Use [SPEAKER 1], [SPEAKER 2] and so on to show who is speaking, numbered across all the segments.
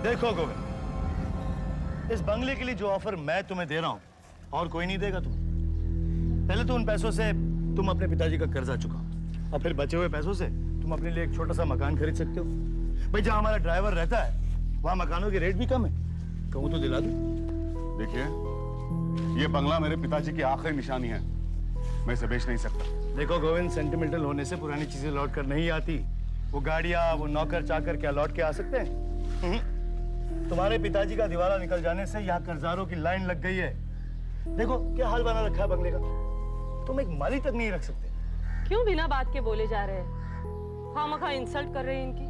[SPEAKER 1] देखो गोविंद, इस बंगले के लिए जो ऑफर मैं तुम्हें दे रहा हूं और कोई नहीं देगा तुम्हें। पहले तो उन पैसों से तुम अपने पिताजी का कर्जा चुकाओ और फिर बचे हुए पैसों से तुम अपने लिए एक छोटा सा मकान खरीद सकते हो। भाई जहां हमारा ड्राइवर रहता है वहां मकानों की रेट भी कम है, कहूं तो दिला दूं।
[SPEAKER 2] देखिए, ये बंगला मेरे पिताजी की आखिरी निशानी है, मैं इसे बेच नहीं सकता।
[SPEAKER 1] देखो गोविंद, सेंटिमेंटल होने से पुरानी चीजें लौट कर नहीं आती। वो गाड़ियां, वो नौकर चाकर क्या लौट के आ सकते हैं? तुम्हारे पिताजी का दिवाला निकल जाने से यहाँ कर्जदारों की लाइन लग गई है। देखो क्या हाल बना रखा है बंगले का, तुम एक माली तक नहीं रख सकते।
[SPEAKER 3] क्यों बिना बात के बोले जा रहे हैं? खामखा इंसल्ट कर रहे हैं इनकी।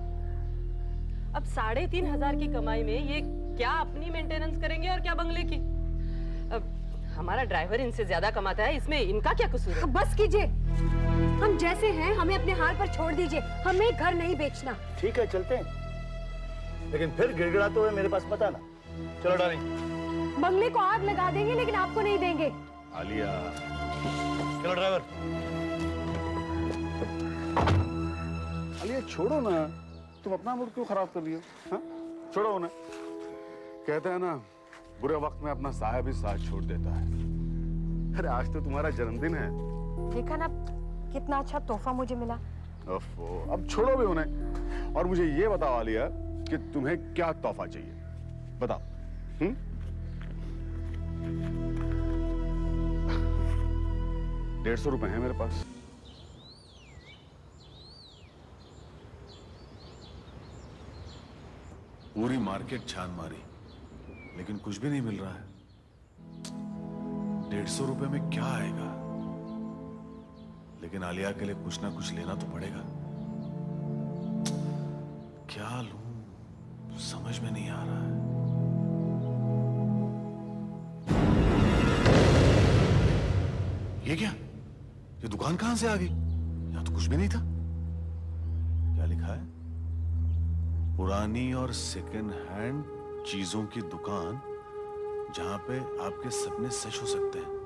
[SPEAKER 3] अब 3,500 की कमाई में ये क्या अपनी मेंटेनेंस करेंगे और क्या बंगले की? अब हमारा ड्राइवर इनसे ज्यादा कमाता है, इसमें इनका क्या कसूर है?
[SPEAKER 4] बस कीजिए, हम जैसे हैं हमें अपने हाल पर छोड़ दीजिए, हमें घर नहीं बेचना।
[SPEAKER 1] ठीक है चलते हैं, लेकिन फिर गिड़गिड़ाते हुए मेरे पास बताना। चलो डार्लिंग।
[SPEAKER 4] बंगले को आग लगा देंगे लेकिन आपको नहीं देंगे।
[SPEAKER 2] आलिया,
[SPEAKER 1] चलो ड्राइवर।
[SPEAKER 2] आलिया छोड़ो ना, तुम अपना मूड क्यों खराब कर रही हो? हाँ, छोड़ो उन्हें। कहते हैं ना, बुरे वक्त में अपना साया भी साथ छोड़ देता है। अरे आज तो तुम्हारा जन्मदिन है।
[SPEAKER 4] देखा ना कितना अच्छा तोहफा मुझे मिला।
[SPEAKER 2] ओफो, अब छोड़ो भी उन्हें और मुझे ये बताओ आलिया कि तुम्हें क्या तोहफा चाहिए, बताओ। 150 रुपए हैं मेरे पास।
[SPEAKER 5] पूरी मार्केट छान मारी लेकिन कुछ भी नहीं मिल रहा है। 150 रुपए में क्या आएगा? लेकिन आलिया के लिए कुछ ना कुछ लेना तो पड़ेगा। क्या लूं समझ में नहीं आ रहा है। ये क्या? ये दुकान कहां से आ गई? यहां तो कुछ भी नहीं था। क्या लिखा है? पुरानी और सेकेंड हैंड चीजों की दुकान जहां पे आपके सपने सच हो सकते हैं।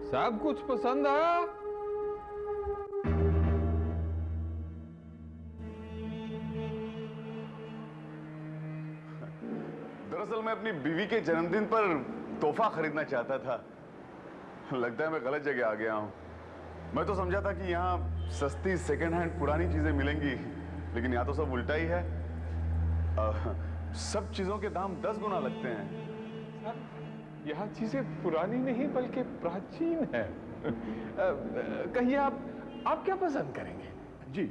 [SPEAKER 6] सब कुछ पसंद आया?
[SPEAKER 2] दरअसल मैं अपनी बीवी के जन्मदिन पर तोहफा खरीदना चाहता था। लगता है मैं गलत जगह आ गया हूं। मैं तो समझा था कि यहाँ सस्ती सेकेंड हैंड पुरानी चीजें मिलेंगी, लेकिन यहाँ तो सब उल्टा ही है। सब चीजों के दाम 10 गुना लगते हैं।
[SPEAKER 6] यह चीजें पुरानी नहीं बल्कि प्राचीन है। कहिए आप क्या पसंद करेंगे?
[SPEAKER 2] जी,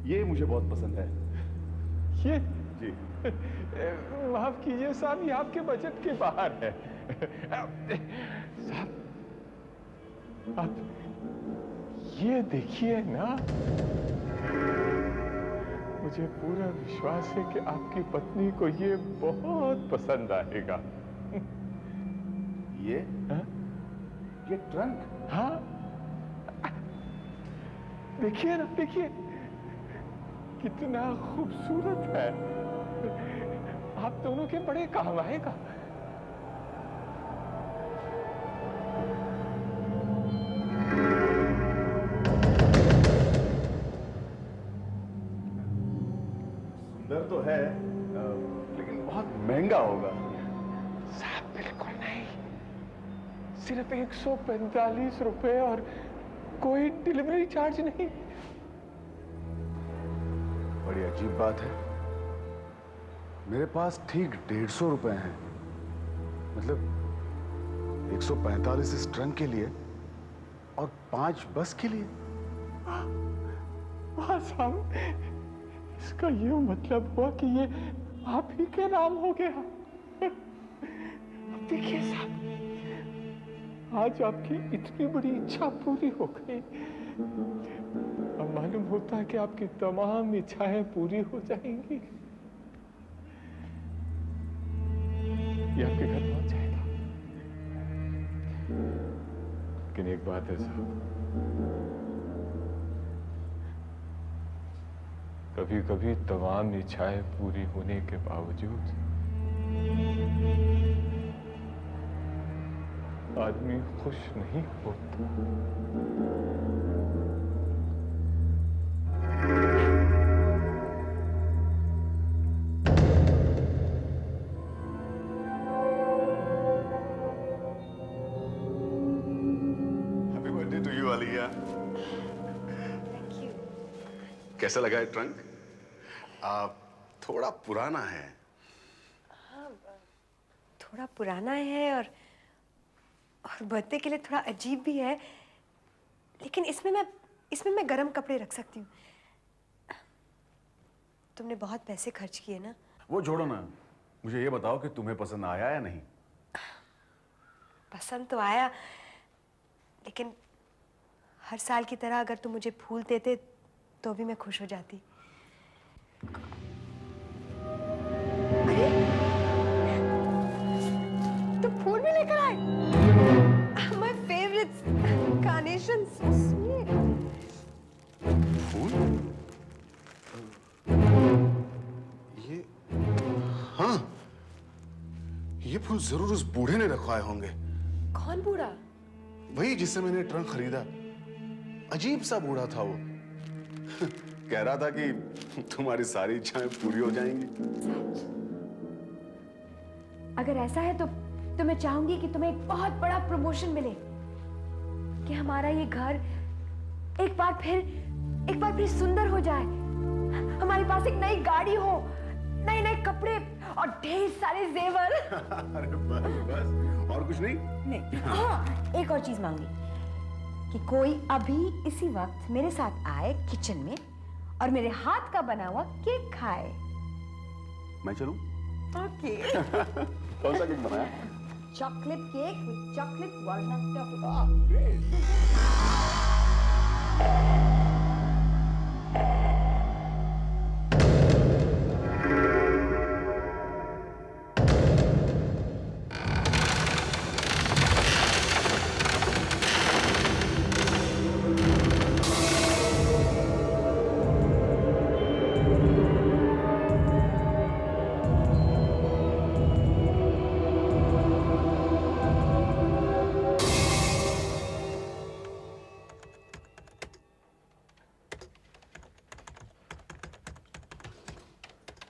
[SPEAKER 2] ये मुझे बहुत पसंद है।
[SPEAKER 6] ये
[SPEAKER 2] जी।
[SPEAKER 6] माफ कीजिए साहब, ये आपके बजट के बाहर है। साहब आप ये देखिए ना, मुझे पूरा विश्वास है कि आपकी पत्नी को ये बहुत पसंद आएगा।
[SPEAKER 2] ये ट्रंक?
[SPEAKER 6] हाँ, देखिए ना, देखिए कितना खूबसूरत है। आप दोनों के बड़े काम आएगा।
[SPEAKER 2] सुंदर तो है, लेकिन बहुत महंगा होगा।
[SPEAKER 6] साहब बिल्कुल नहीं, सिर्फ 145 रुपए और कोई डिलीवरी चार्ज नहीं।
[SPEAKER 2] बड़ी अजीब बात है, मेरे पास ठीक 150 रुपए हैं। मतलब 145 इस ट्रंक के लिए और 5 बस के लिए।
[SPEAKER 6] हाँ साहब, इसका ये मतलब हुआ कि ये आप ही के नाम हो गया। अब देखिए साहब, आज आपकी इतनी बड़ी इच्छा पूरी हो गई। अब मालूम होता है कि आपकी तमाम इच्छाएं पूरी हो जाएंगी। एक बात है साहब, कभी कभी तमाम इच्छाएं पूरी होने के बावजूद आदमी खुश नहीं होता।
[SPEAKER 2] Happy birthday to you Alia. कैसा लगा है ट्रंक? थोड़ा पुराना है।
[SPEAKER 4] थोड़ा पुराना है और बर्थडे के लिए थोड़ा अजीब भी है, लेकिन इसमें मैं गरम कपड़े रख सकती हूँ। तुमने बहुत पैसे खर्च किए ना।
[SPEAKER 2] वो छोड़ो ना, मुझे ये बताओ कि तुम्हें पसंद आया या नहीं?
[SPEAKER 4] पसंद तो आया, लेकिन हर साल की तरह अगर तुम मुझे फूल देते तो भी मैं खुश हो जाती। अरे तुम फूल भी लेकर आए? My favourites, carnation, so sweet.
[SPEAKER 2] फूल? ये, हाँ, ये फूल जरूर उस बूढ़े ने रखवाए होंगे।
[SPEAKER 4] कौन बूढ़ा?
[SPEAKER 2] वही जिससे मैंने ट्रंक खरीदा। अजीब सा बूढ़ा था वो। कह रहा था कि तुम्हारी सारी इच्छाएं पूरी हो जाएंगी।
[SPEAKER 4] अगर ऐसा है तो मैं चाहूंगी कि तुम्हें एक बहुत बड़ा प्रमोशन मिले, कि हमारा ये घर एक बार फिर सुंदर हो जाए, हमारे पास एक नई गाड़ी हो, नए नए कपड़े और ढेर सारे जेवर।
[SPEAKER 2] अरे बस और कुछ नहीं?
[SPEAKER 4] नहीं, हाँ, एक और चीज मांगी कि कोई अभी इसी वक्त मेरे साथ आए किचन में और मेरे हाथ का बना हुआ केक खाए।
[SPEAKER 2] मैं चलूं?
[SPEAKER 4] ओके।
[SPEAKER 2] कौन सा केक बनाया?
[SPEAKER 4] Chocolate cake with chocolate walnut topping.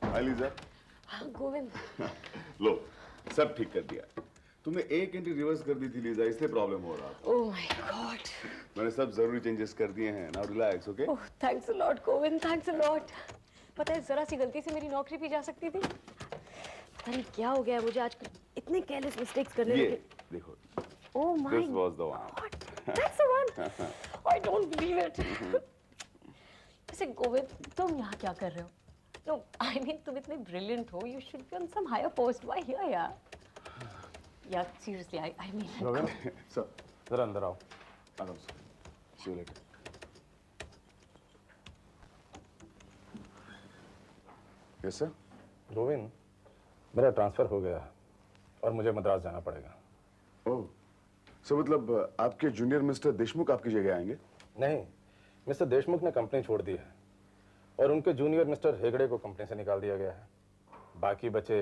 [SPEAKER 2] Hi Lisa.
[SPEAKER 3] Govind,
[SPEAKER 2] लो, सब ठीक कर दिया। तुमने एक एंट्री रिवर्स कर दी थी लीजा, इसलिए प्रॉब्लम हो रहा था।
[SPEAKER 3] Oh my God.
[SPEAKER 2] मैंने सब जरूरी चेंजेस कर दिए हैं। Now relax, okay?
[SPEAKER 3] Oh thanks a lot Govind, thanks a lot. पता है जरा सी गलती से मेरी नौकरी भी जा सकती थी। पता नहीं क्या हो गया है मुझे आजकल, इतने केयरलेस मिस्टेक्स करने
[SPEAKER 2] ये
[SPEAKER 3] लगे।
[SPEAKER 2] देखो,
[SPEAKER 3] oh my
[SPEAKER 2] this was the one.
[SPEAKER 3] God, that's the one. I don't believe it. वैसे गोविंद, तुम यहाँ क्या कर रहे हो? No, I mean, तुम इतने brilliant हो, you should be on some higher post. Why here, यार? Yeah, seriously, I mean.
[SPEAKER 2] Govind, sir,
[SPEAKER 6] जरा अंदर आओ।
[SPEAKER 2] आराम से। See you later. Yes, sir?
[SPEAKER 6] Govind, मेरा ट्रांसफर हो गया है और मुझे मद्रास जाना पड़ेगा।
[SPEAKER 2] ओह, सो मतलब आपके जूनियर मिस्टर देशमुख आपकी जगह आएंगे?
[SPEAKER 6] नहीं, मिस्टर देशमुख ने कंपनी छोड़ दी है और उनके जूनियर मिस्टर हेगड़े को कंपनी से निकाल दिया गया है। बाकी बचे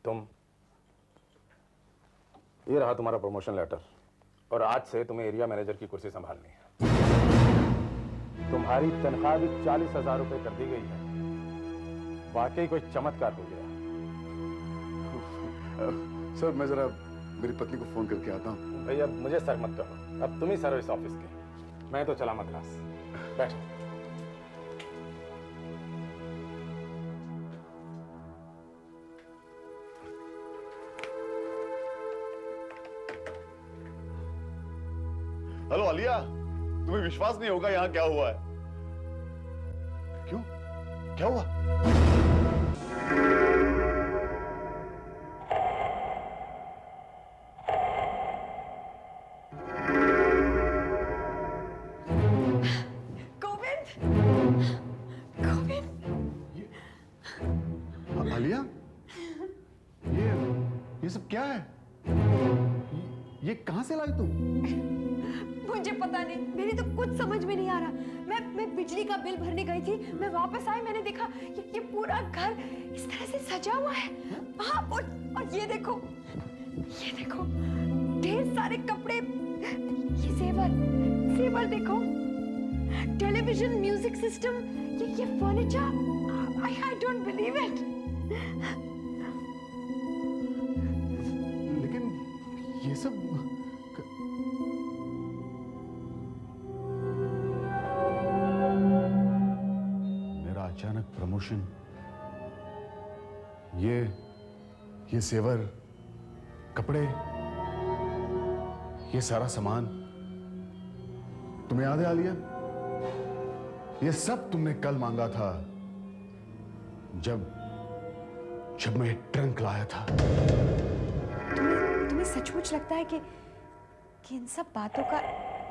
[SPEAKER 6] तुम। ये रहा तुम्हारा प्रमोशन लेटर और आज से तुम्हें एरिया मैनेजर की कुर्सी संभालनी है। तुम्हारी तनख्वाह भी 40,000 रुपए कर दी गई है। वाकई कोई चमत्कार हो गया।
[SPEAKER 2] सर, मैं जरा मेरी पत्नी को फोन करके आता हूँ।
[SPEAKER 6] भैया मुझे सर मत कहो, अब तुम ही सर्विस ऑफिस के। मैं तो चला मद्रास। बैठो।
[SPEAKER 2] हेलो आलिया, तुम्हें विश्वास नहीं होगा यहाँ क्या हुआ है। क्यों? क्या हुआ? आलिया, ये सब क्या है? ये कहां से लाई तुम?
[SPEAKER 4] मुझे पता नहीं, मेरी तो कुछ समझ में नहीं आ रहा। मैं बिजली का बिल भरने गई थी, मैं वापस आई, मैंने देखा ये पूरा घर इस तरह से सजा हुआ है। हाँ, और ये देखो ढेर सारे कपड़े, ये जेवर देखो, टेलीविजन, म्यूजिक सिस्टम, ये furniture, I don't believe it.
[SPEAKER 2] लेकिन ये सब मेरा अचानक प्रमोशन, ये सेवर, कपड़े, ये सारा सामान तुम्हें याद है आलिया? ये सब तुमने कल मांगा था जब मैं ट्रंक लाया था।
[SPEAKER 4] तुम्हें सचमुच लगता है कि इन सब बातों का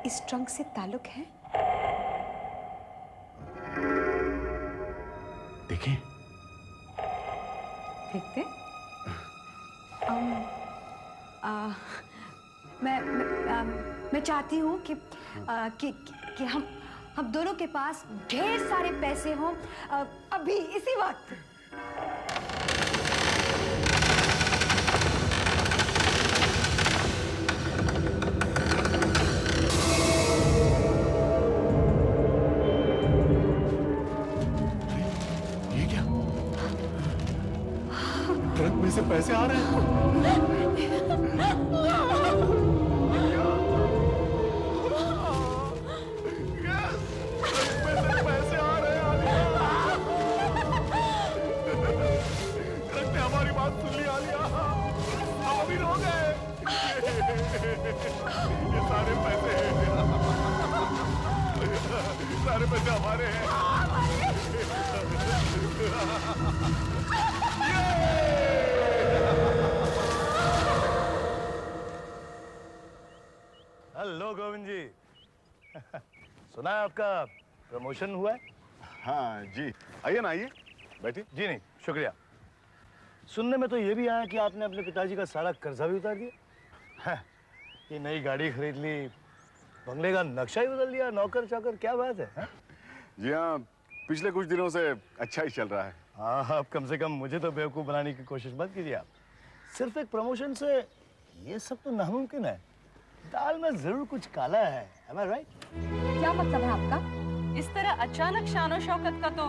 [SPEAKER 4] इस ट्रंक से ताल्लुक है?
[SPEAKER 2] देखें,
[SPEAKER 4] देखते। मैं चाहती हूँ कि हम दोनों के पास ढेर सारे पैसे हों, अभी इसी वक्त।
[SPEAKER 5] ये क्या? ट्रक में से पैसे आ रहे हैं। पैसे आ रहे हैं आलिया। ट्रक ने हमारी बात सुन ली आलिया, हम अमीर हो गए। ये सारे पैसे हमारे हैं।
[SPEAKER 1] हेलो गोविंद जी। सुना है आपका प्रमोशन हुआ है?
[SPEAKER 2] हाँ जी, आइए ना, आइए बैठिए।
[SPEAKER 1] जी नहीं, शुक्रिया। सुनने में तो ये भी आया कि आपने अपने पिताजी का सारा कर्जा भी उतार दिया। ये नई गाड़ी खरीद ली, बंगले का नक्शा ही बदल दिया, नौकर चाकर, क्या बात है?
[SPEAKER 2] जी हाँ, पिछले कुछ दिनों से अच्छा ही चल रहा है।
[SPEAKER 1] हाँ, आप कम से कम मुझे तो बेवकूफ़ बनाने की कोशिश मत कीजिए आप। सिर्फ एक प्रमोशन से ये सब तो नामुमकिन है। दाल में जरूर कुछ काला है। Am I right?
[SPEAKER 4] क्या मतलब है आपका?
[SPEAKER 3] इस तरह अचानक शानो शौकत का तो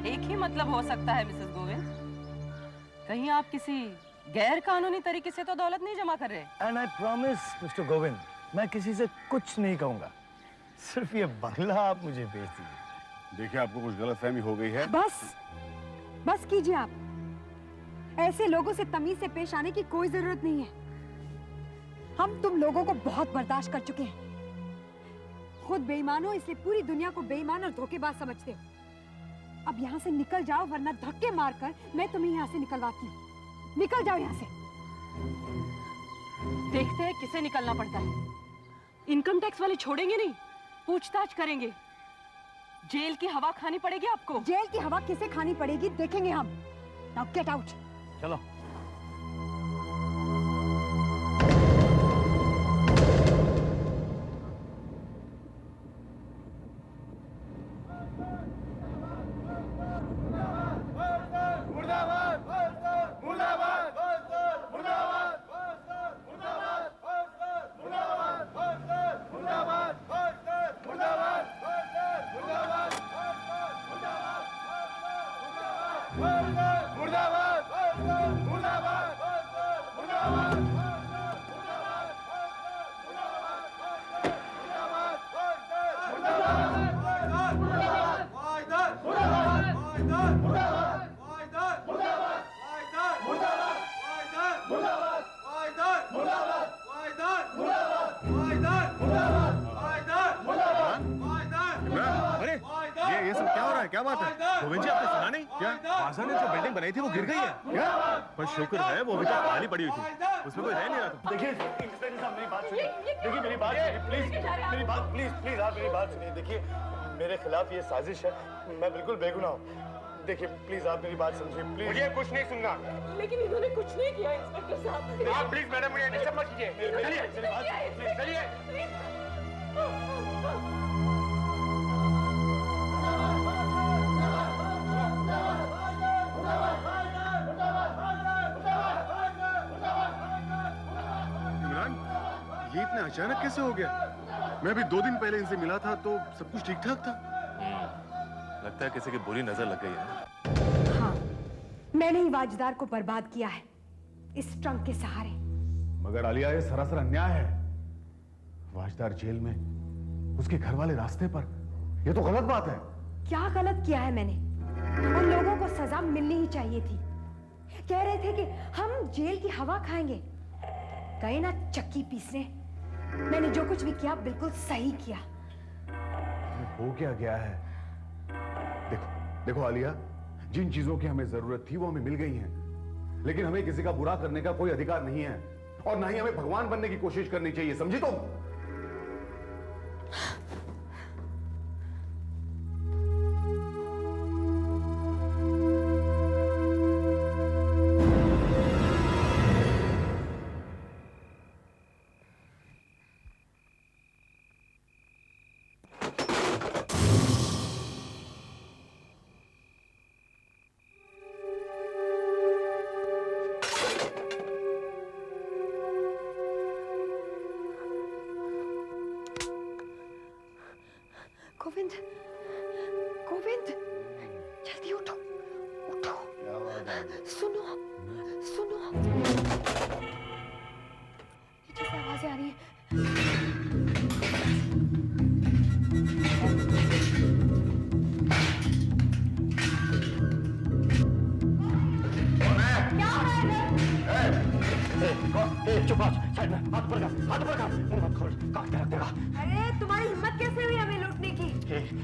[SPEAKER 3] एक ही मतलब हो सकता है मिसेस गोविंद। कहीं आप किसी गैर कानूनी तरीके से तो दौलत नहीं जमा कर रहे?
[SPEAKER 1] And I promise, Mr. Govind, मैं किसी से कुछ नहीं कहूँगा। सिर्फ ये बंगला आप मुझे बेच दीजिए।
[SPEAKER 2] देखिए, आपको कुछ गलतफहमी हो गई है।
[SPEAKER 7] बस कीजिए आप। ऐसे लोगों से तमीज से पेश आने की कोई जरूरत नहीं है। हम तुम लोगों को बहुत बर्दाश्त कर चुके हैं। खुद बेईमान हो, इसलिए पूरी दुनिया को बेईमान और धोखेबाज समझते हो। अब यहाँ से निकल जाओ, वरना धक्के मारकर मैं तुम्हें यहाँ से निकलवाती हूँ। निकल जाओ यहाँ से।
[SPEAKER 3] देखते हैं किसे निकलना पड़ता है। इनकम टैक्स वाले छोड़ेंगे नहीं, पूछताछ करेंगे। जेल की हवा खानी पड़ेगी आपको।
[SPEAKER 7] जेल की हवा किसे खानी पड़ेगी देखेंगे हम। Now get out.
[SPEAKER 1] चलो।
[SPEAKER 5] ये सब क्या हो रहा है? क्या बात है? गोविंद जी, आपने सुना नहीं? क्या आशा ने जो बिल्डिंग बनाई थी वो गिर गई है क्या? पर शुक्र है वो अभी तक खाली पड़ी हुई थी, उसमें कोई रह नहीं रहा था।
[SPEAKER 1] देखिए इंस्पेक्टर साहब, मेरी बात सुनिए। देखिए मेरी बात सुनिए, प्लीज मेरी बात, प्लीज आप मेरी बात सुनिए। देखिए मेरे खिलाफ ये साजिश है, मैं बिल्कुल बेगुनाह हूँ। देखिए प्लीज आप मेरी बात समझिए, प्लीज।
[SPEAKER 8] मुझे कुछ नहीं सुनना।
[SPEAKER 3] लेकिन इन्होंने कुछ नहीं किया इंस्पेक्टर साहब।
[SPEAKER 8] आप प्लीज मैडम मुझे डिस्टर्ब मत कीजिए। चलिए,
[SPEAKER 1] मेरी बात सुनिए, प्लीज।
[SPEAKER 8] चलिए।
[SPEAKER 5] इमरान, ये इतना अचानक कैसे हो गया? मैं अभी 2 दिन पहले इनसे मिला था तो सब कुछ ठीक ठाक था।
[SPEAKER 8] लगता है किसी की बुरी नजर लग गई है।
[SPEAKER 7] हाँ, मैंने ही वाजदार को बर्बाद किया है इस ट्रंक के सहारे।
[SPEAKER 2] मगर आलिया, ये सरासर अन्याय है। वाजदार जेल में, उसके घर वाले रास्ते पर, ये तो गलत बात है।
[SPEAKER 7] क्या गलत किया है मैंने? उन लोगों को सजा मिलनी ही चाहिए थी। कह रहे थे कि हम जेल की हवा खाएंगे, गए ना चक्की पीसने। मैंने जो कुछ भी किया बिल्कुल सही किया।
[SPEAKER 2] हो क्या गया है? देखो देखो आलिया, जिन चीजों की हमें जरूरत थी वो हमें मिल गई हैं, लेकिन हमें किसी का बुरा करने का कोई अधिकार नहीं है और ना ही हमें भगवान बनने की कोशिश करनी चाहिए, समझी तुम?
[SPEAKER 7] गोविंद, गोविंद, जल्दी उठो, उठो। सुनो, सुनो, पीछे से आवाजें आ रही है।
[SPEAKER 1] चुप साइड में, हाथ ऊपर कर, हाथ ऊपर कर, मुंह मत खोल, काट के रख देगा।
[SPEAKER 7] अरे तुम्हारी हिम्मत कैसे हुई हमें लूटने की?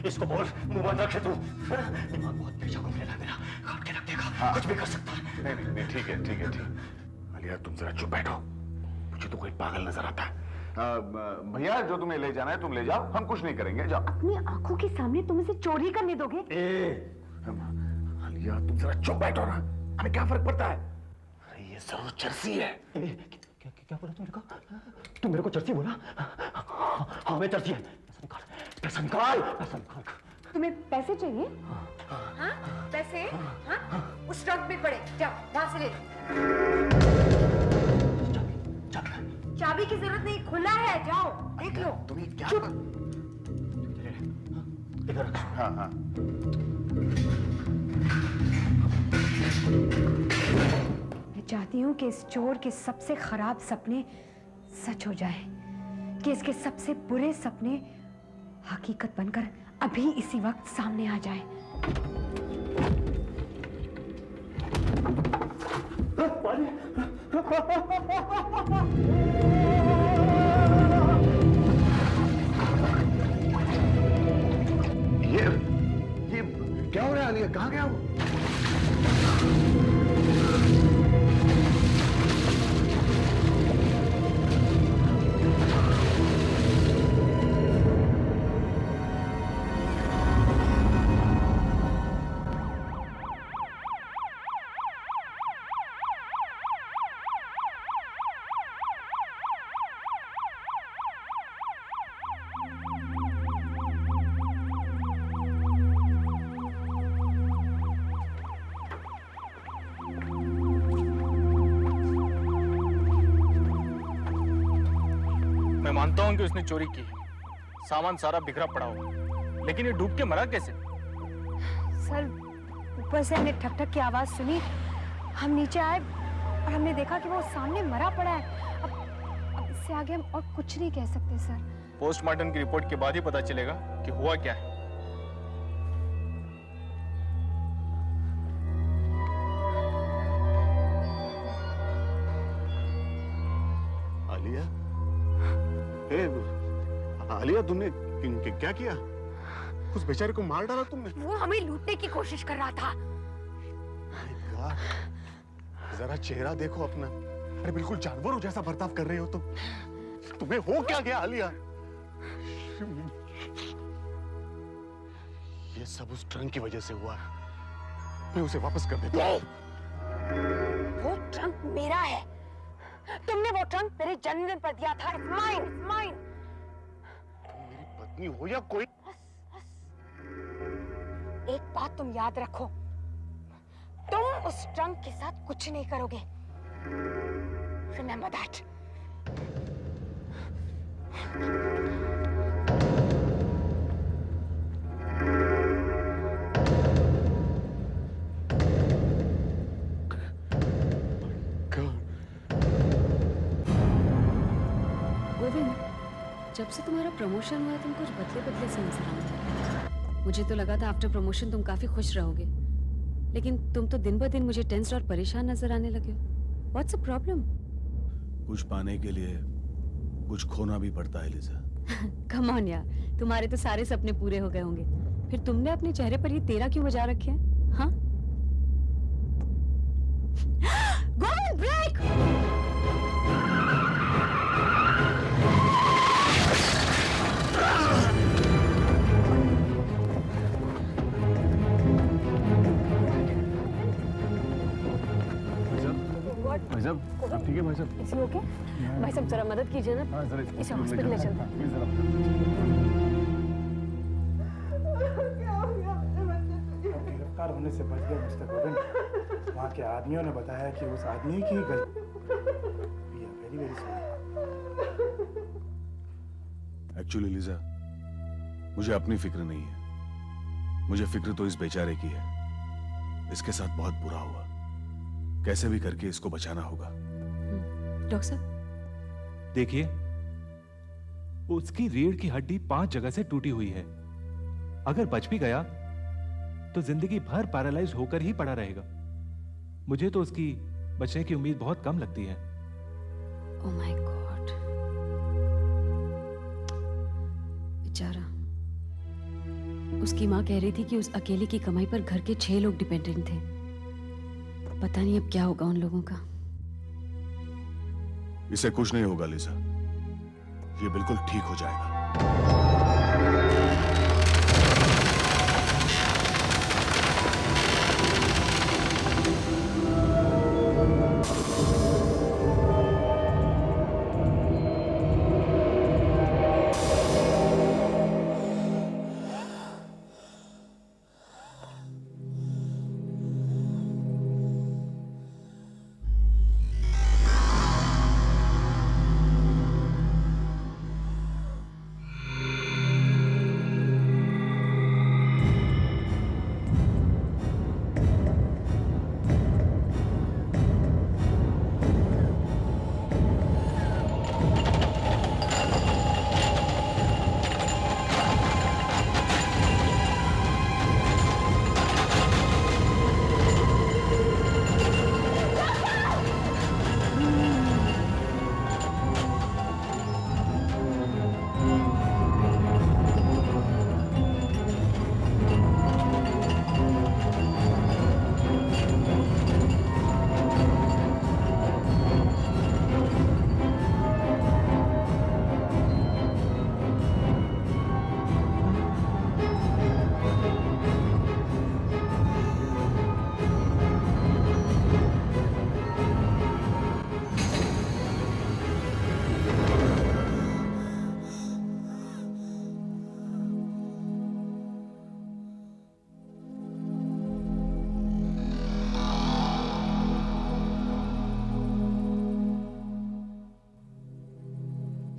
[SPEAKER 1] इसको बोल, मुंह बंद रखे तू। दिमाग बहुत बेचा घूमने मेरा, काट के रख देगा, कुछ भी कर सकता है।
[SPEAKER 2] नहीं, ठीक है, ठीक है, ठीक। आलिया, तुम जरा चुप बैठो, मुझे तो कोई पागल नजर आता है। भैया, जो तुम्हें ले जाना है तुम ले जाओ, हम कुछ नहीं करेंगे, जाओ।
[SPEAKER 7] अपनी आंखों के सामने तुम इसे चोरी करने दोगे?
[SPEAKER 2] आलिया, तुम जरा चुप बैठो ना, हमें क्या फर्क पड़ता है? अरे ये जरूर चर्सी है।
[SPEAKER 1] क्या बोला तू मेरे को? तू मेरे को चर्सी बोला? हाँ, मैं चर्सी है। पैसा निकाल, पैसा निकाल, पैसा निकाल।
[SPEAKER 7] तुम्हें पैसे चाहिए? हाँ, पैसे? हाँ, उस ट्रक में पड़े, जाओ वहां से ले लो। चाबी की जरूरत नहीं, खुला है, जाओ देख लो।
[SPEAKER 2] तुम्हें क्या?
[SPEAKER 1] इधर रख।
[SPEAKER 2] हाँ हाँ।
[SPEAKER 7] मैं चाहती हूँ कि इस चोर के सबसे खराब सपने सच हो जाए, कि इसके सबसे बुरे सपने हकीकत बनकर अभी इसी वक्त सामने आ जाए।
[SPEAKER 2] ये क्या हो रहा है आलिया? कहाँ गया वो?
[SPEAKER 6] मैं मानता हूं कि उसने चोरी की है, सामान सारा बिखरा पड़ा हुआ, लेकिन ये डूब के मरा कैसे?
[SPEAKER 7] सर, ऊपर से हमने ठक ठक की आवाज सुनी, हम नीचे आए और हमने देखा कि वो सामने मरा पड़ा है। अब इससे आगे हम और कुछ नहीं कह सकते सर।
[SPEAKER 6] पोस्टमार्टम की रिपोर्ट के बाद ही पता चलेगा कि हुआ क्या है।
[SPEAKER 5] आलिया, आलिया, तुमने क्या किया? उस बेचारे को मार डाला तुमने?
[SPEAKER 7] वो हमें लूटने की कोशिश कर रहा था।
[SPEAKER 5] जरा चेहरा देखो अपना, अरे बिल्कुल जानवरों जैसा बर्ताव कर रहे हो तुम। तुम्हें हो क्या गया आलिया? ये सब उस ट्रंक की वजह से हुआ है। मैं उसे वापस कर देता हूँ।
[SPEAKER 7] वो ट्रंक मेरा है। तुमने वो ट्रंक मेरे जन्मदिन पर दिया था। It's mine, it's mine.
[SPEAKER 6] आदमी हो या कोई।
[SPEAKER 7] एक बात तुम याद रखो, तुम उस ट्रंक के साथ कुछ नहीं करोगे। Remember that.
[SPEAKER 9] गोविंद, जब से तुम्हारा प्रमोशन हुआ तुम कुछ बदले बदले से नजर आए। मुझे तो लगा था आफ्टर प्रमोशन तुम काफी खुश रहोगे, लेकिन तुम तो दिन ब दिन मुझे टेंस्ड और परेशान नजर आने लगे हो। What's the problem?
[SPEAKER 5] कुछ पाने के लिए कुछ खोना भी पड़ता है लिजा।
[SPEAKER 9] कम ऑन यार, तुम्हारे तो सारे सपने पूरे हो गए होंगे, फिर तुमने अपने चेहरे पर ये तेरा क्यों बजा रखे हैं? हाँ? गोविंद, ब्रेक!
[SPEAKER 2] भाई साहब, आप ठीक है भाई साहब?
[SPEAKER 3] इसी ओके? भाई साहब जरा मदद कीजिए ना,
[SPEAKER 2] हाँ, जरा
[SPEAKER 3] इसे हॉस्पिटल ले चलते हैं।
[SPEAKER 2] प्लीज जरा।
[SPEAKER 6] गिरफ्तार होने से बच गए मिस्टर गोविंद। वहाँ के आदमियों ने बताया कि उस आदमी की गलती। Very very sorry.
[SPEAKER 5] Actually Lija, मुझे अपनी फिक्र नहीं है, मुझे फिक्र तो इस बेचारे की है। इसके साथ बहुत बुरा हुआ, कैसे भी करके इसको बचाना होगा।
[SPEAKER 9] डॉक्टर साहब,
[SPEAKER 10] देखिए, उसकी रीढ़ की हड्डी 5 जगह से टूटी हुई है। अगर बच भी गया तो जिंदगी भर पैरालाइज होकर ही पड़ा रहेगा। मुझे तो उसकी बचने की उम्मीद बहुत कम लगती है।
[SPEAKER 9] ओह माय गॉड, बेचारा। उसकी माँ कह रही थी कि उस अकेले की कमाई पर घर के 6 लोग डिपेंडेंट थे। पता नहीं अब क्या होगा उन लोगों का।
[SPEAKER 5] इसे कुछ नहीं होगा लिजा, ये बिल्कुल ठीक हो जाएगा।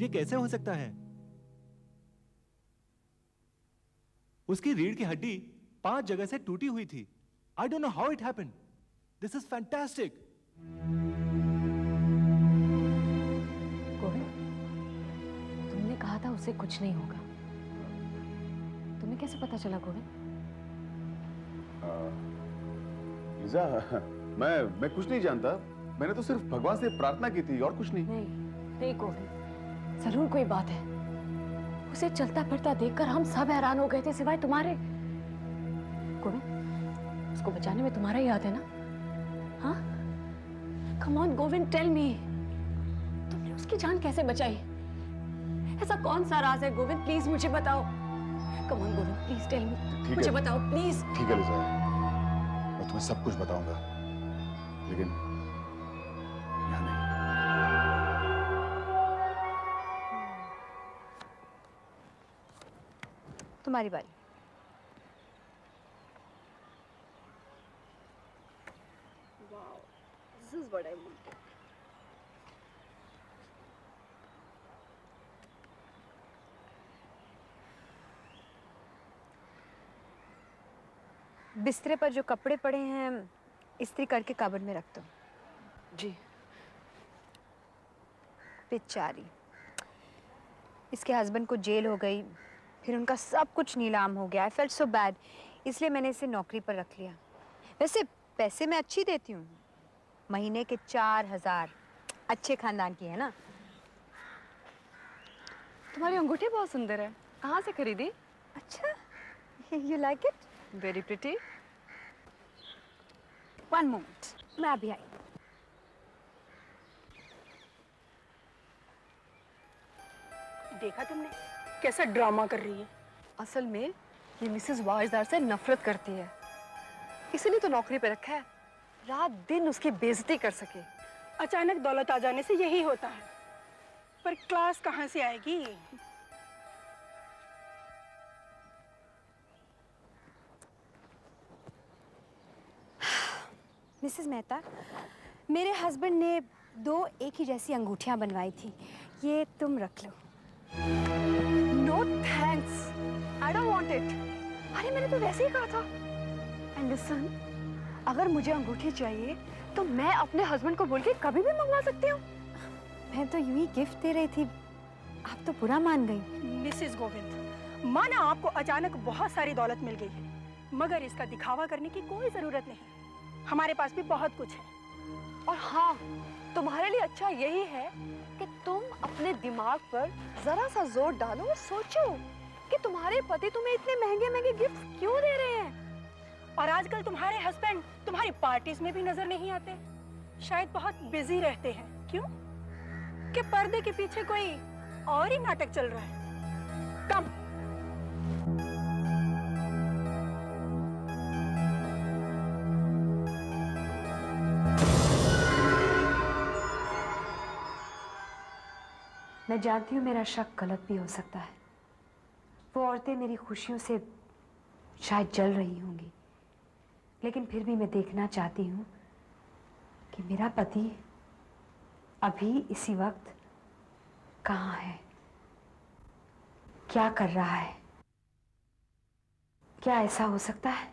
[SPEAKER 10] ये कैसे हो सकता है? उसकी रीढ़ की हड्डी 5 जगह से टूटी हुई थी। I don't know how it happened. This is fantastic.
[SPEAKER 3] Govind, तुमने कहा था उसे कुछ नहीं होगा। तुम्हें कैसे पता चला गोविंद?
[SPEAKER 2] लिजा, मैं कुछ नहीं जानता। मैंने तो सिर्फ भगवान से प्रार्थना की थी और कुछ नहीं।
[SPEAKER 3] नहीं गोविंद, जरूर कोई बात है। उसे चलता फिरता देखकर हम सब हैरान हो गए थे सिवाय तुम्हारे। गोविंद, उसको बचाने में तुम्हारा ही हाथ है ना? हाँ? Come on Govind, tell me, तुमने उसकी जान कैसे बचाई? ऐसा कौन सा राज है गोविंद? प्लीज मुझे बताओ। Come on Govind, please tell me, मुझे बताओ प्लीज।
[SPEAKER 2] ठीक है लिजा, मैं तुम्हें सब कुछ बताऊंगा, लेकिन यहाँ नहीं।
[SPEAKER 4] तुम्हारी बारी।
[SPEAKER 7] This is what I wanted.
[SPEAKER 4] बिस्तरे पर जो कपड़े पड़े हैं इस्त्री करके कबर्ड में रख दो।
[SPEAKER 3] जी।
[SPEAKER 4] बेचारी, इसके हस्बैंड को जेल हो गई, फिर उनका सब कुछ नीलाम हो गया। आई फेल्ट सो बैड, इसलिए मैंने इसे नौकरी पर रख लिया। वैसे पैसे मैं अच्छी देती हूँ, महीने के 4000। अच्छे खानदान की है ना।
[SPEAKER 3] तुम्हारी अंगूठी बहुत सुंदर है, कहाँ से खरीदी?
[SPEAKER 4] अच्छा, you like it?
[SPEAKER 3] Very pretty.
[SPEAKER 4] One moment, मैं अभी आई।
[SPEAKER 7] देखा तुमने कैसा ड्रामा कर रही है?
[SPEAKER 3] असल में ये मिसेस वाजदार से नफरत करती है, इसीलिए तो नौकरी पे रखा है, रात दिन उसकी बेइज्जती कर सके।
[SPEAKER 7] अचानक दौलत आ जाने से यही होता है, पर क्लास कहाँ से आएगी?
[SPEAKER 4] मिसेस मेहता, मेरे हस्बैंड ने 2 एक ही जैसी अंगूठियां बनवाई थी, ये तुम रख लो।
[SPEAKER 3] No thanks, I don't want it. अरे मैंने तो वैसे ही कहा था। एंड लिसन, अगर मुझे अंगूठी चाहिए तो मैं अपने हस्बैंड को बोल के कभी भी मंगवा सकती हूँ।
[SPEAKER 4] मैं तो यूं ही गिफ्ट दे रही थी, आप तो बुरा मान गई।
[SPEAKER 7] मिसेस गोविंद, माना आपको अचानक बहुत सारी दौलत मिल गई है, मगर इसका दिखावा करने की कोई जरूरत नहीं, हमारे पास भी बहुत कुछ है।
[SPEAKER 3] और हाँ, तुम्हारे लिए अच्छा यही है कि तुम अपने दिमाग पर जरा सा जोर डालो और सोचो कि तुम्हारे पति तुम्हें इतने महंगे महंगे गिफ्ट क्यों दे रहे हैं।
[SPEAKER 7] और आजकल तुम्हारे हस्बैंड तुम्हारी पार्टीज में भी नजर नहीं आते, शायद बहुत बिजी रहते हैं। क्यों? कि पर्दे के पीछे कोई और ही नाटक चल रहा है। कम।
[SPEAKER 4] मैं जानती हूँ मेरा शक गलत भी हो सकता है, वो औरतें मेरी खुशियों से शायद जल रही होंगी, लेकिन फिर भी मैं देखना चाहती हूँ कि मेरा पति अभी इसी वक्त कहाँ है, क्या कर रहा है। क्या ऐसा हो सकता है?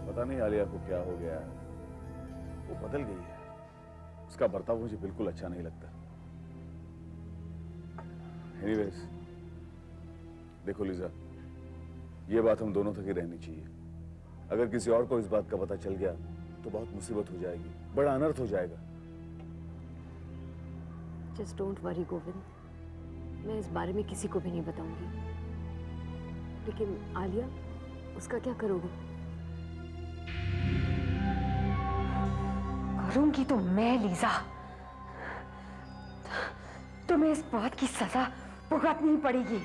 [SPEAKER 2] पता नहीं आलिया को क्या हो गया है, वो बदल गई है। उसका बर्ताव मुझे बिल्कुल अच्छा नहीं लगता। एनीवेज, देखो लीजा, ये बात हम दोनों तक ही रहनी चाहिए। अगर किसी और को इस बात का पता चल गया तो बहुत मुसीबत हो जाएगी, बड़ा अनर्थ हो जाएगा।
[SPEAKER 9] जस्ट डोंट वरी गोविंद, मैं इस बारे में किसी को भी नहीं बताऊंगी। लेकिन आलिया, उसका क्या करोगे?
[SPEAKER 4] करूंगी तो मैं लीजा, तुम्हें इस बात की सजा भुगतनी पड़ेगी।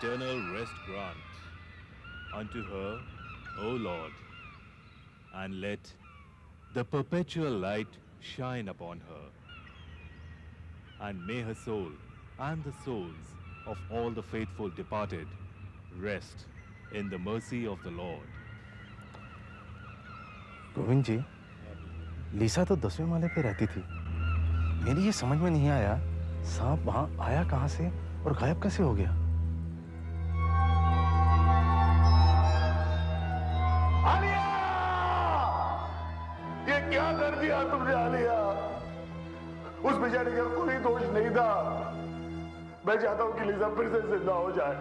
[SPEAKER 8] eternal rest grant unto her, O Lord, and let the perpetual light shine upon her. And may her soul and the souls of all the faithful departed rest in the mercy of the Lord.
[SPEAKER 11] Govind जी, लीसा तो 10वें माले पे रहती थी। मेरी ये समझ में नहीं आया, सांप वहां आया कहां से और गायब कैसे हो गया?
[SPEAKER 2] आलिया! ये क्या कर दिया तुमने आलिया? उस बेचारे का कोई दोष नहीं था। मैं चाहता हूं कि लीसा फिर से जिंदा हो जाए,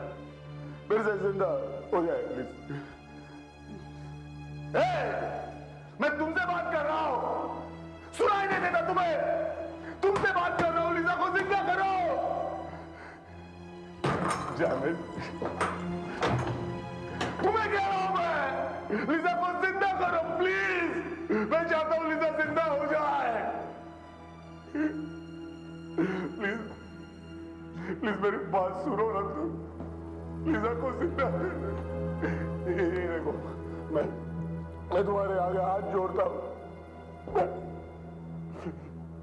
[SPEAKER 2] फिर से जिंदा हो जाए प्लीज। मैं तुमसे बात कर रहा हूं, सुनाई नहीं देता तुम्हें? तुमसे बात कर रहा हूं, लीसा को जिंदा करो। जामिल, तुम्हें कह रहा हूं मैं, लीसा को जिंदा करो प्लीज। मैं चाहता हूं लीसा जिंदा हो जाए। प्लीज प्लीज मेरी बात सुनो ना तुम। लीसा को जिंदा ये देखो, मैं तुम्हारे आगे हाथ जोड़ता हूं।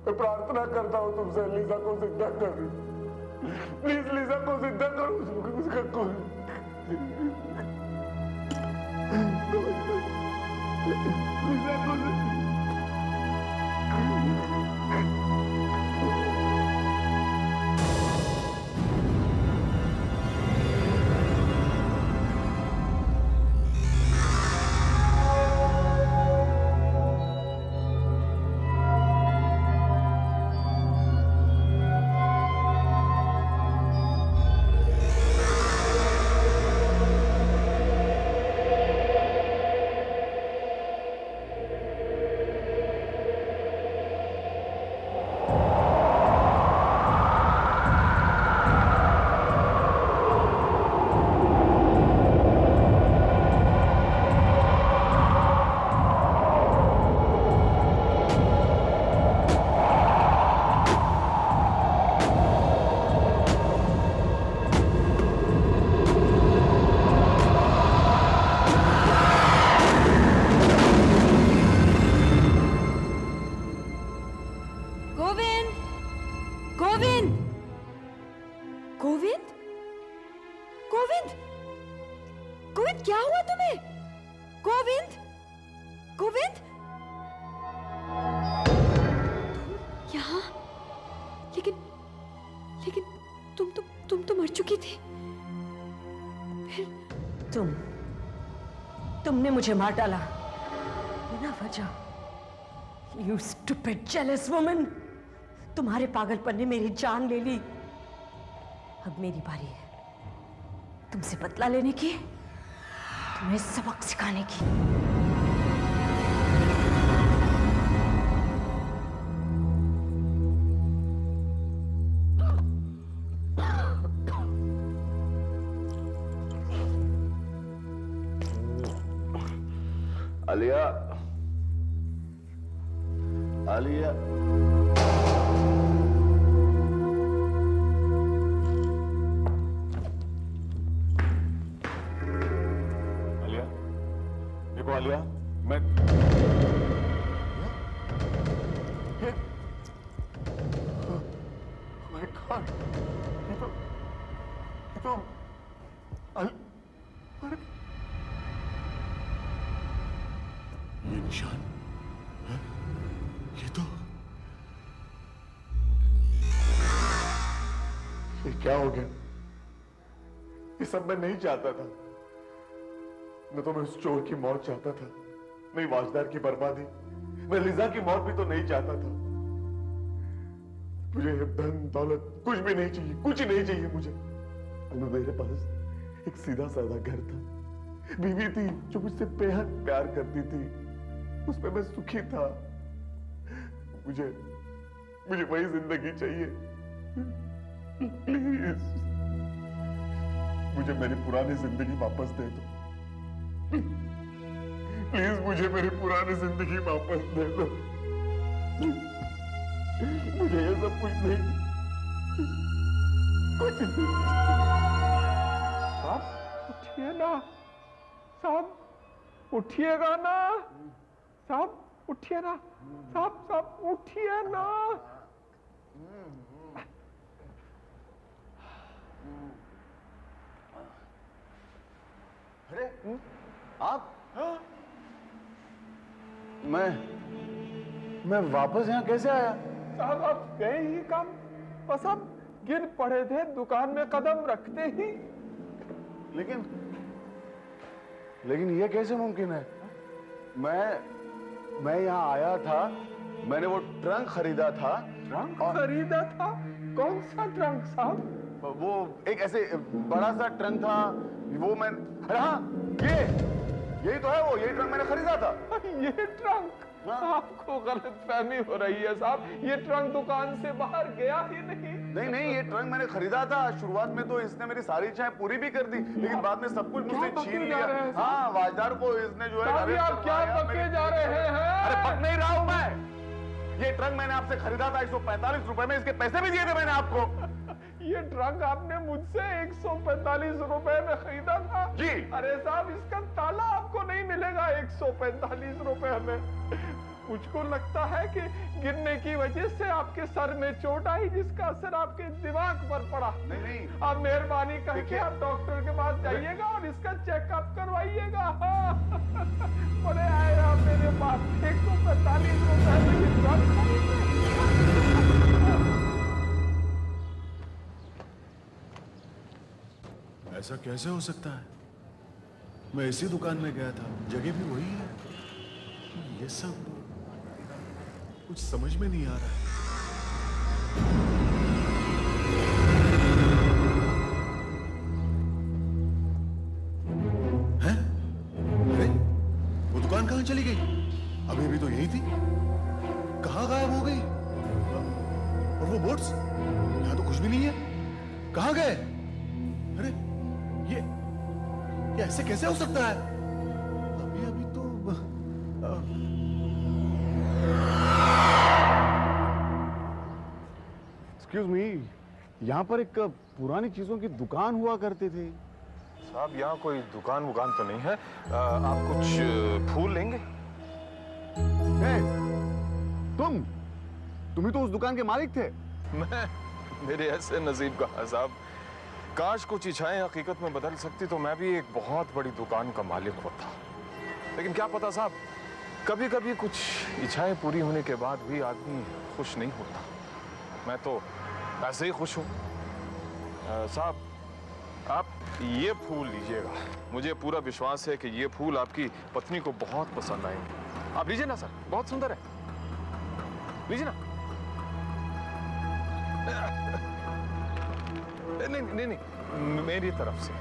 [SPEAKER 2] मैं प्रार्थना करता हूं तुमसे, लीसा को जिंदा करो प्लीज। लीसा को जिंदा करो, उसका कोई लीसा को
[SPEAKER 4] क्या हुआ तुम्हें? गोविंद, गोविंद, यहाँ? लेकिन लेकिन तुम तो मर चुकी थी। फिर
[SPEAKER 3] तुमने मुझे मार डाला बिना वजह। You stupid jealous woman! तुम्हारे पागलपन ने मेरी जान ले ली। अब मेरी बारी है तुमसे बदला लेने की, तुम्हें सबक सिखाने की।
[SPEAKER 2] आलिया, आलिया, आलिया, देखो आलिया, मैं माय गॉड, ये तो
[SPEAKER 5] ये निशान, हाँ? ये तो
[SPEAKER 2] ये क्या हो गया? ये सब मैं नहीं चाहता था। न तो मैं उस चोर की मौत चाहता था, नहीं वाजदार की बर्बादी, मैं लिजा की मौत भी तो नहीं चाहता था। मुझे धन दौलत कुछ भी नहीं चाहिए, कुछ नहीं चाहिए मुझे। मेरे पास एक सीधा साधा घर था, बीवी थी जो मुझसे बेहद प्यार करती थी, उसमें मैं सुखी था। मुझे वही जिंदगी चाहिए। प्लीज मुझे मेरी पुरानी जिंदगी वापस दे दो। प्लीज मुझे मेरी पुरानी जिंदगी वापस दे दो। मुझे ये सब कुछ नहीं, कुछ नहीं।
[SPEAKER 6] साहब उठिए ना, साहब उठिएगा ना, साहब उठिए ना, साहब साहब उठिए ना।
[SPEAKER 2] अरे आप मैं वापस यहाँ कैसे आया?
[SPEAKER 6] साहब आप गए ही काम, बस आप गिर पड़े थे दुकान में कदम रखते ही।
[SPEAKER 2] लेकिन ये कैसे मुमकिन है? मैं यहाँ आया था, मैंने वो ट्रंक खरीदा था।
[SPEAKER 6] ट्रंक खरीदा था? कौन सा ट्रंक साहब?
[SPEAKER 2] वो एक ऐसे बड़ा सा ट्रंक था, वो मैं, अरे हाँ, यही तो है वो, यही ट्रंक मैंने खरीदा था।
[SPEAKER 6] ये ट्रंक? आपको गलतफहमी हो रही है साहब, ये ट्रंक दुकान से बाहर गया ही नहीं।
[SPEAKER 2] ये ट्रंक मैंने खरीदा था। शुरुआत में तो इसने मेरी सारी इच्छाएं पूरी भी कर दी, लेकिन बाद में सब कुछ मुझसे छीन लिया। हाँ, वाजदार को इसने जो है
[SPEAKER 6] आप क्या पके जा रहे हैं?
[SPEAKER 2] अरे पक नहीं रहा हूं मैं। ये ट्रंक मैंने आपसे खरीदा था 145 रुपए में, इसके पैसे भी दिए थे मैंने आपको।
[SPEAKER 6] ये ट्रंक आपने मुझसे 145 रुपए में खरीदा था?
[SPEAKER 2] जी।
[SPEAKER 6] अरे साहब इसका ताला आपको नहीं मिलेगा 145 रुपए में। मुझको लगता है कि गिरने की वजह से आपके सर में चोट आई, जिसका असर आपके दिमाग पर पड़ा।
[SPEAKER 2] नहीं।
[SPEAKER 6] आप मेहरबानी करके आप डॉक्टर के पास जाइएगा और इसका चेकअप करवाइएगा। बड़े आए आप मेरे पास 145 रुपए में ये ट्रंक खरीदे।
[SPEAKER 5] ऐसा कैसे हो सकता है? मैं इसी दुकान में गया था, जगह भी वही है। ये सब कुछ समझ में नहीं आ रहा है। अरे वो दुकान कहां चली गई? अभी भी तो यही थी, कहां गायब हो गई? और वो बोर्ड्स यहां तो कुछ भी नहीं है, कहां गए? अरे ये ऐसे कैसे हो सकता है? अभी तो
[SPEAKER 2] एक्सक्यूज मी, यहाँ पर एक पुरानी चीजों की दुकान हुआ करती थी।
[SPEAKER 11] साहब यहाँ कोई दुकान वुकान तो नहीं है। आप कुछ फूल लेंगे?
[SPEAKER 2] तुम ही तो उस दुकान के मालिक थे।
[SPEAKER 11] मैं, मेरे ऐसे नसीब का साहब, काश कुछ इच्छाएं हकीकत में बदल सकती तो मैं भी एक बहुत बड़ी दुकान का मालिक होता। लेकिन क्या पता साहब, कभी कभी कुछ इच्छाएं पूरी होने के बाद भी आदमी खुश नहीं होता। मैं तो ऐसे ही खुश हूँ। साहब आप ये फूल लीजिएगा, मुझे पूरा विश्वास है कि ये फूल आपकी पत्नी को बहुत पसंद आएंगे। आप लीजिए ना सर, बहुत सुंदर है, लीजिए ना। नहीं, मेरी तरफ से।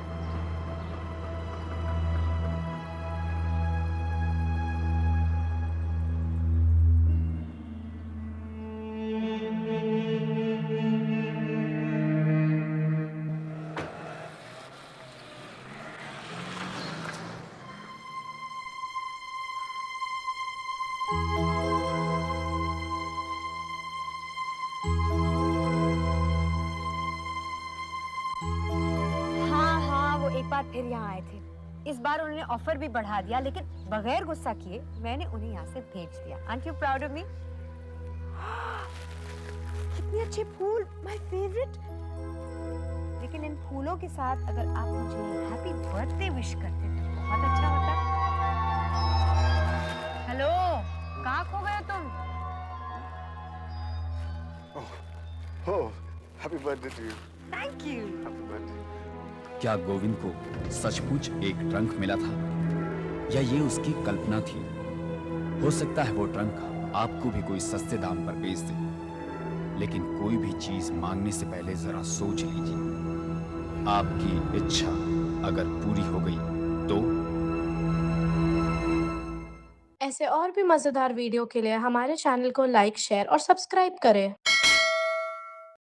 [SPEAKER 4] फिर यहाँ आए थे। इस बार उन्होंने ऑफर भी बढ़ा दिया, लेकिन बगैर गुस्सा किए मैंने उन्हें यहाँ से भेज दिया। Aren't you proud of me? कितने अच्छे फूल, my favorite। लेकिन इन फूलों के साथ अगर आप मुझे हैप्पी बर्थडे विश करते तो बहुत अच्छा होता। हेलो, कहाँ खो गए तुम?
[SPEAKER 2] Happy birthday to you.
[SPEAKER 4] Thank you.
[SPEAKER 2] Happy birthday.
[SPEAKER 12] क्या गोविंद को सचमुच एक ट्रंक मिला था या ये उसकी कल्पना थी? हो सकता है वो ट्रंक आपको भी कोई सस्ते दाम पर बेच दे, लेकिन कोई भी चीज मांगने से पहले जरा सोच लीजिए। आपकी इच्छा अगर पूरी हो गई तो?
[SPEAKER 13] ऐसे और भी मजेदार वीडियो के लिए हमारे चैनल को लाइक, शेयर और सब्सक्राइब करें।